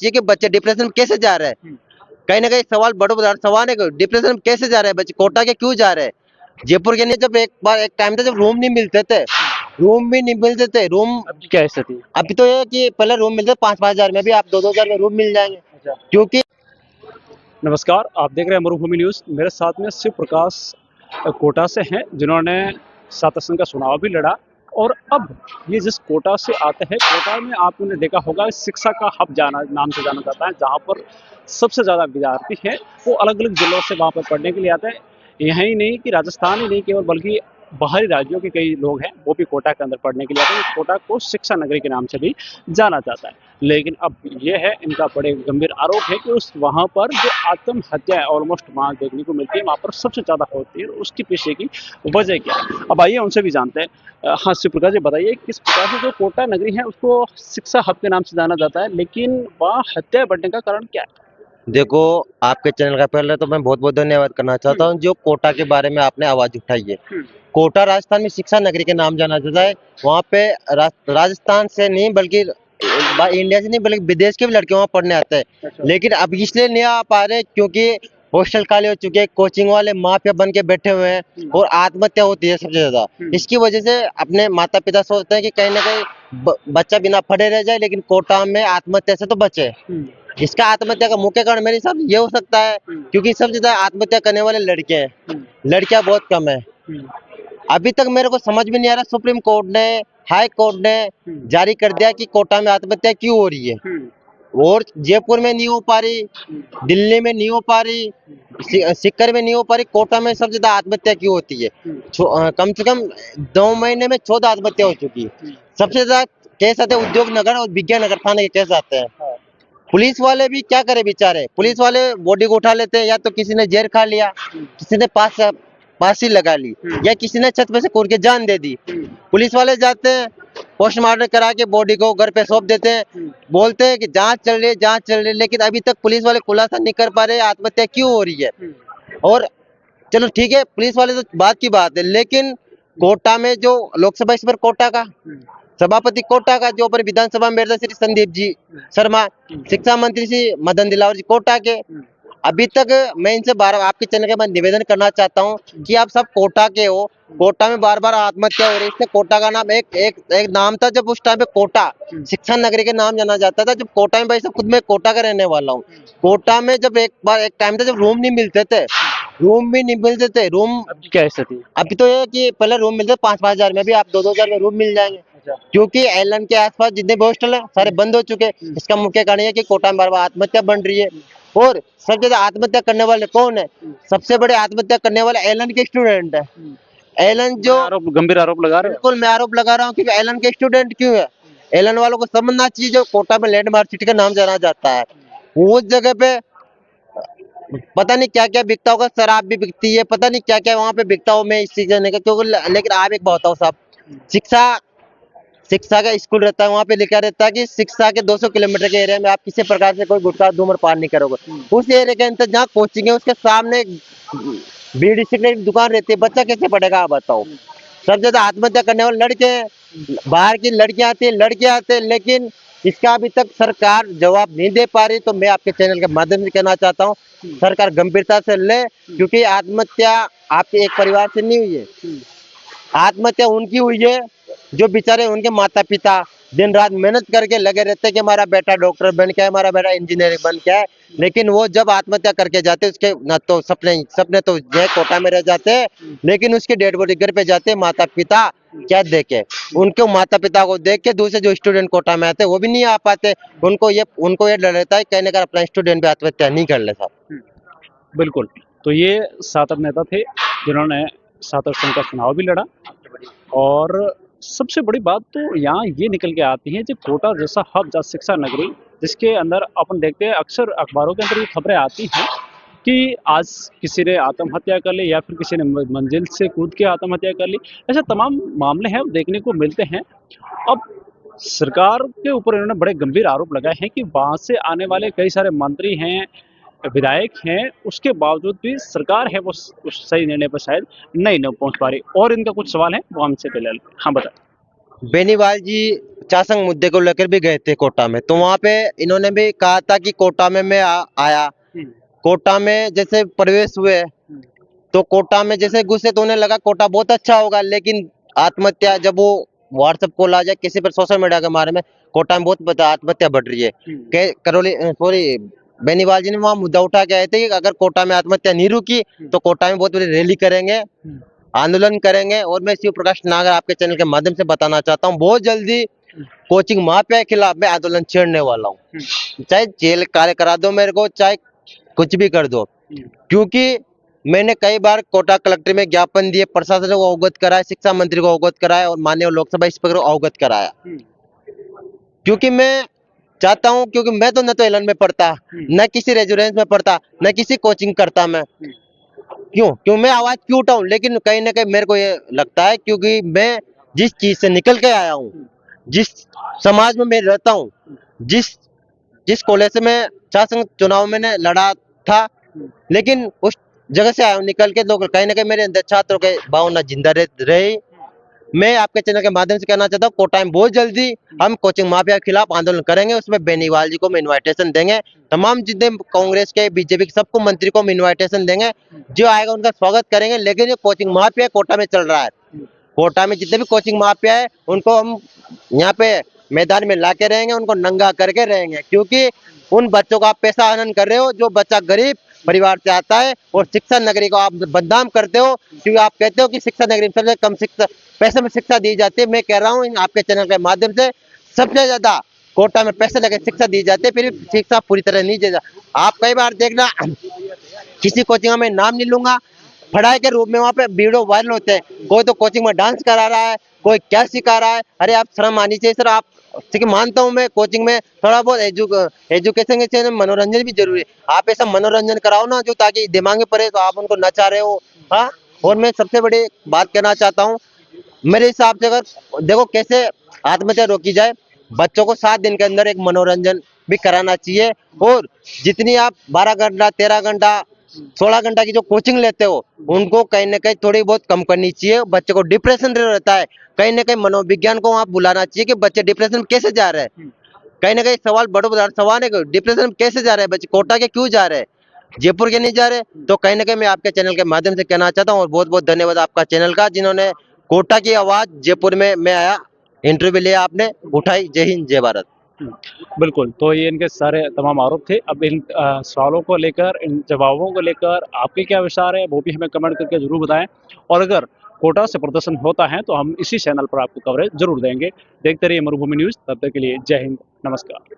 चाहिए कि बच्चे डिप्रेशन में कैसे जा रहे हैं। कहीं ना कहीं सवाल बड़ा सवाल है, डिप्रेशन में कैसे जा रहे हैं बच्चे, कोटा के क्यों जा रहे हैं। जयपुर के लिए जब एक टाइम था जब रूम नहीं मिलते थे, रूम भी नहीं मिलते थे, रूम अब क्या स्थिति? अभी तो ये कि पहले रूम मिलते 5,000 में, भी आप 2,000 में रूम मिल जाएंगे। क्योंकि नमस्कार, आप देख रहे हैं मरुभूमि न्यूज़। मेरे साथ में शिव प्रकाश कोटा से हैं, जिन्होंने 7 का चुनाव भी लड़ा। और अब ये जिस कोटा से आते हैं, कोटा में आपने देखा होगा शिक्षा का हब नाम से जाना जाता है, जहाँ पर सबसे ज़्यादा विद्यार्थी हैं वो अलग अलग जिलों से वहाँ पर पढ़ने के लिए आते हैं। यही नहीं कि राजस्थान ही नहीं केवल, बल्कि बाहरी राज्यों के कई लोग हैं वो भी कोटा के अंदर पढ़ने के लिए आते हैं। कोटा को शिक्षा नगरी के नाम से भी जाना जाता है। लेकिन अब ये है, इनका बड़े गंभीर आरोप है कि उस वहाँ पर जो आत्महत्या ऑलमोस्ट वहाँ देखने को मिलती है, वहाँ पर सबसे ज़्यादा होती है। उसके पीछे की वजह क्या है, अब आइए उनसे भी जानते हैं। हाँ शिव प्रकाश जी, बताइए किस प्रकार से जो कोटा नगरी है उसको शिक्षा हब के नाम से जाना जाता है, लेकिन वहाँ हत्या बढ़ने का कारण क्या है? देखो, आपके चैनल का पहले तो मैं बहुत बहुत धन्यवाद करना चाहता हूँ जो कोटा के बारे में आपने आवाज उठाई है। कोटा राजस्थान में शिक्षा नगरी के नाम जाना जाता है। वहाँ पे राजस्थान से नहीं बल्कि इंडिया से नहीं बल्कि विदेश के भी लड़के वहाँ पढ़ने आते हैं। लेकिन अब इसलिए नहीं आ पा रहे क्योंकि हॉस्टल खाली हो चुके हैं, कोचिंग वाले माफिया बन के बैठे हुए हैं और आत्महत्या होती है सबसे ज्यादा। इसकी वजह से अपने माता पिता सोचते हैं कि कहीं ना कहीं बच्चा बिना पढ़े रह जाए, लेकिन कोटा में आत्महत्या से तो बचे। इसका आत्महत्या का मुख्य कारण मेरे हिसाब से ये हो सकता है क्योंकि सबसे ज्यादा आत्महत्या करने वाले लड़के हैं, लड़कियां बहुत कम है। अभी तक मेरे को समझ में नहीं आ रहा, सुप्रीम कोर्ट ने, हाई कोर्ट ने जारी कर दिया कि कोटा में आत्महत्या क्यों हो रही है, और जयपुर में नहीं हो पा रही, दिल्ली में नहीं हो पा रही, सीकर में नहीं हो पा रही, कोटा में सबसे ज्यादा आत्महत्या क्यों होती है। कम से कम 2 महीने में 14 आत्महत्या हो चुकी है। सबसे ज्यादा केस आते हैं उद्योग नगर और विज्ञान नगर थाने के केस आते हैं। पुलिस वाले भी क्या करे बेचारे, पुलिस वाले बॉडी को उठा लेते हैं, या तो किसी ने जहर खा लिया, किसी ने फांसी लगा ली, या किसी ने छत पे से कूद के जान दे दी। पुलिस वाले जाते हैं, पोस्टमार्टम करा के बॉडी को घर पे सौंप देते हैं, बोलते हैं कि जांच चल रही है, जांच चल रही है, लेकिन अभी तक पुलिस वाले खुलासा नहीं कर पा रहे आत्महत्या क्यों हो रही है। और चलो ठीक है, पुलिस वाले तो बात की बात है, लेकिन कोटा में जो लोकसभा स्पीकर कोटा का, सभापति कोटा का, जो अपने विधानसभा में बैठे श्री संदीप जी शर्मा, शिक्षा मंत्री श्री मदन दिलावर जी कोटा के, अभी तक मैं इनसे बार आपके चैनल के बाद निवेदन करना चाहता हूं कि आप सब कोटा के हो, कोटा में बार बार आत्महत्या हो रही है। इससे कोटा का नाम एक नाम था जब उस टाइम पे कोटा शिक्षा नगरी के नाम जाना जाता था। जब कोटा में, भाई साहब खुद मैं कोटा का रहने वाला हूँ, कोटा में जब एक टाइम था जब रूम नहीं मिलते थे, रूम भी नहीं मिलते थे, रूम अब क्या स्थिति? अभी तो ये कि पहले रूम मिलते 5,000 में, भी आप 2,000 में रूम मिल जाएंगे। क्योंकि एलन के आसपास जितने भी हॉस्टल है सारे बंद हो चुके हैं। इसका मुख्य कारण है कि कोटा में बार बार आत्महत्या बन रही है। और सबसे ज्यादा आत्महत्या करने वाले कौन है? सबसे बड़े आत्महत्या करने वाले एलन के स्टूडेंट है। एलन जो गंभीर आरोप लगा रहे हैं। बिल्कुल मैं आरोप लगा रहा हूँ कि एलन के स्टूडेंट क्यों है। एलन वालों को समझना चाहिए, जो कोटा में लैंडमार्क सिटी का नाम जाना जाता है, उस जगह पे पता नहीं क्या क्या बिकता होगा, शराब भी बिकती है, पता नहीं क्या क्या वहाँ पे बिकता हो, मैं इस सीजन का क्योंकि। लेकिन आप एक बात बताओ साहब, शिक्षा का स्कूल रहता है, वहाँ पे लिखा रहता है कि शिक्षा के 200 किलोमीटर के एरिया में आप किसी प्रकार से कोई गुटखा धूम्रपान नहीं करोगे। उस एरिया के अंदर जहाँ कोचिंग है उसके सामने बीड़ी सिगरेट की दुकान रहती है, बच्चा कैसे पढ़ेगा आप बताओ। सब ज्यादा आत्महत्या करने वाले लड़के हैं, बाहर की लड़कियां आती है, लड़के आते हैं, लेकिन इसका अभी तक सरकार जवाब नहीं दे पा रही। तो मैं आपके चैनल के माध्यम से कहना चाहता हूँ, सरकार गंभीरता से ले, क्योंकि आत्महत्या आपके एक परिवार से नहीं हुई है, आत्महत्या उनकी हुई है जो बेचारे उनके माता पिता दिन रात मेहनत करके लगे रहते हैं कि हमारा बेटा डॉक्टर बन के है, हमारा बेटा इंजीनियर बन के है, लेकिन वो जब आत्महत्या करके जाते उसके न तो सपने तो जो है कोटा में रह जाते हैं, लेकिन उसके डेड बॉडी घर पे जाते हैं माता पिता क्या देखे, उनके माता पिता को देख के दूसरे जो स्टूडेंट कोटा में आते वो भी नहीं आ पाते। उनको ये डर रहता है कहने का अपना स्टूडेंट भी आत्महत्या नहीं कर ले साहब। बिल्कुल। तो ये 7 नेता थे जिन्होंने 7 का चुनाव भी लड़ा। और सबसे बड़ी बात तो यहाँ ये निकल के आती है, जो कोटा जैसा हब, जैसा शिक्षा नगरी, जिसके अंदर अपन देखते हैं अक्सर अखबारों के अंदर ये खबरें आती हैं कि आज किसी ने आत्महत्या कर ली या फिर किसी ने मंजिल से कूद के आत्महत्या कर ली। ऐसे तमाम मामले हैं देखने को मिलते हैं। अब सरकार के ऊपर इन्होंने बड़े गंभीर आरोप लगाए हैं कि वहाँ से आने वाले कई सारे मंत्री हैं, विधायक हैं, उसके बावजूद भी सरकार है वो उस सही निर्णय पर शायद नहीं पहुंच पा रही। और इनका कुछ सवाल है वो हमसे पहले। हाँ बता। बेनीवाल जी चासंग मुद्दे को लेकर भी गए थे कोटा में, तो वहाँ पे इन्होंने भी कहा था कि कोटा में मैं आया, कोटा में जैसे प्रवेश हुए तो कोटा में जैसे घुसे तो उन्हें लगा कोटा बहुत अच्छा होगा, लेकिन आत्महत्या जब वो व्हाट्सएप कॉल आ जाए किसी पर सोशल मीडिया के बारे में, कोटा में बहुत बता आत्महत्या बढ़ रही है। करौली सॉरी बेनीवाल जी ने वहाँ मुद्दा उठा के आए थे कि अगर कोटा में आत्महत्या नहीं रुकी तो कोटा में बहुत बड़ी रैली करेंगे, आंदोलन करेंगे। और मैं शिव प्रकाश नागर आपके चैनल के माध्यम से बताना चाहता हूँ, बहुत जल्दी कोचिंग माफिया के खिलाफ मैं आंदोलन छेड़ने वाला हूँ, चाहे जेल कार्य करा दो मेरे को, चाहे कुछ भी कर दो, क्योंकि मैंने कई बार कोटा कलेक्टर में ज्ञापन दिए, प्रशासन को अवगत कराया, शिक्षा मंत्री को अवगत कराया और माननीय लोकसभा स्पीकर को अवगत कराया, क्योंकि मैं चाहता हूं, क्योंकि मैं तो न तो एलन में पढ़ता, न किसी रेजिडेंस में पढ़ता, न किसी कोचिंग करता मैं, क्यों मैं आवाज क्यों उठाऊं, लेकिन कहीं ना कहीं मेरे को ये लगता है क्योंकि मैं जिस चीज से निकल के आया हूँ, जिस समाज में मैं रहता हूँ, जिस कॉलेज से मैं शासन चुनाव में लड़ा था, लेकिन उस जगह से आया हूँ निकल के, तो कहीं ना कहीं मेरे अंदर छात्रों के भावना जिंदा रही। मैं आपके चैनल के माध्यम से कहना चाहता हूँ, कोटा में बहुत जल्दी हम कोचिंग माफिया के खिलाफ आंदोलन करेंगे, उसमें बेनीवाल जी को हम इन्विटेशन देंगे, तमाम जितने कांग्रेस के बीजेपी के सबको मंत्री को हम इन्विटेशन देंगे, जो आएगा उनका स्वागत करेंगे। लेकिन ये कोचिंग माफिया कोटा में चल रहा है, कोटा में जितने भी कोचिंग माफिया है उनको हम यहाँ पे मैदान में ला के रहेंगे, उनको नंगा करके रहेंगे, क्योंकि उन बच्चों का आप पैसा हनन कर रहे हो, जो बच्चा गरीब परिवार से आता है, और शिक्षा नगरी को आप बदनाम करते हो, क्योंकि आप कहते हो कि शिक्षा नगरी में सबसे कम शिक्षा पैसे में शिक्षा दी जाती है। मैं कह रहा हूँ आपके चैनल के माध्यम से सबसे ज्यादा कोटा में पैसे लगे शिक्षा दी जाती है, फिर शिक्षा पूरी तरह नहीं दी जाती। आप कई बार देखना, किसी कोचिंग में नाम नहीं लूंगा, पढ़ाई के रूप में वहाँ पे वीडियो वायरल होते हैं, कोई तो कोचिंग में डांस करा रहा है, कोई क्या सिखा रहा है। अरे आप शर्म आनी चाहिए सर। आप ठीक है, मानता हूँ मैं कोचिंग में थोड़ा बहुत एजुकेशन के मनोरंजन भी जरूरी है, आप ऐसा मनोरंजन कराओ ना जो ताकि दिमाग में पड़े, तो आप उनको नचा रहे हो। हाँ, और मैं सबसे बड़ी बात कहना चाहता हूँ, मेरे हिसाब से अगर देखो कैसे आत्महत्या रोकी जाए, बच्चों को 7 दिन के अंदर एक मनोरंजन भी कराना चाहिए, और जितनी आप 12 घंटा 13 घंटा 16 घंटा की जो कोचिंग लेते हो उनको कहीं ना कहीं थोड़ी बहुत कम करनी चाहिए। बच्चे को डिप्रेशन रहता है, कहीं ना कहीं मनोविज्ञान को आप बुलाना चाहिए कि बच्चे डिप्रेशन में कैसे जा रहे हैं। कहीं ना कहीं सवाल बड़ा सवाल है, डिप्रेशन में कैसे जा रहे हैं बच्चे, कोटा के क्यों जा रहे हैं, जयपुर के नहीं जा रहे। तो कहीं ना कहीं मैं आपके चैनल के माध्यम से कहना चाहता हूँ, और बहुत बहुत धन्यवाद आपका चैनल का, जिन्होंने कोटा की आवाज जयपुर में मैं आया, इंटरव्यू लिया, आपने उठाई। जय हिंद जय भारत। बिल्कुल, तो ये इनके सारे तमाम आरोप थे। अब इन सवालों को लेकर, इन जवाबों को लेकर आपके क्या विचार है वो भी हमें कमेंट करके जरूर बताएं, और अगर कोटा से प्रदर्शन होता है तो हम इसी चैनल पर आपको कवरेज जरूर देंगे। देखते रहिए मरुभूमि न्यूज़, तब तक के लिए जय हिंद, नमस्कार।